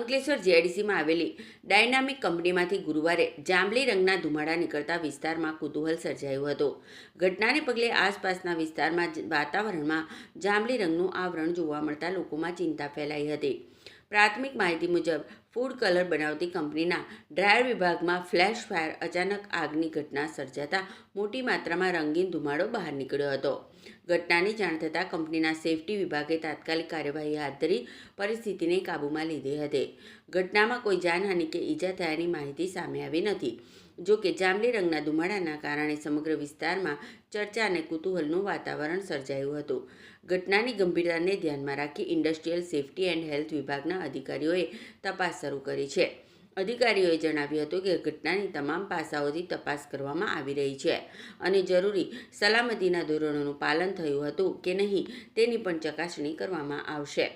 અંકલેશ્વર જીઆઈડીસીમાં આવેલી ડાયનામિક કંપનીમાંથી ગુરુવારે જાંબલી રંગના ધુમાડા નીકળતા વિસ્તારમાં કુતૂહલ સર્જાયું હતું. ઘટનાને પગલે આસપાસના વિસ્તારમાં વાતાવરણમાં જાંબલી રંગનું આવરણ જોવા મળતા લોકોમાં ચિંતા ફેલાઈ હતી. પ્રાથમિક માહિતી મુજબ ફૂડ કલર બનાવતી કંપનીના ડ્રાયર વિભાગમાં ફ્લેશ ફાયર અચાનક આગની ઘટના સર્જાતા મોટી માત્રામાં રંગીન ધુમાડો બહાર નીકળ્યો હતો. ઘટનાની જાણ થતાં કંપનીના સેફટી વિભાગે તાત્કાલિક કાર્યવાહી હાથ ધરી પરિસ્થિતિને કાબૂમાં લીધી હતી. ઘટનામાં કોઈ જાનહાનિ કે ઈજા થયાની માહિતી સામે આવી નથી. જો કે જાંબલી રંગના ધુમાડાના કારણે સમગ્ર વિસ્તારમાં ચર્ચા અને કુતૂહલનું વાતાવરણ સર્જાયું હતું. ઘટનાની ગંભીરતાને ધ્યાનમાં રાખી ઇન્ડસ્ટ્રીયલ સેફટી એન્ડ હેલ્થ વિભાગના અધિકારીઓએ તપાસ શરૂ કરી છે. અધિકારીઓએ જણાવ્યું હતું કે ઘટનાની તમામ પાસાઓથી તપાસ કરવામાં આવી રહી છે અને જરૂરી સલામતીના ધોરણોનું પાલન થયું હતું કે નહીં તેની પણ ચકાસણી કરવામાં આવશે.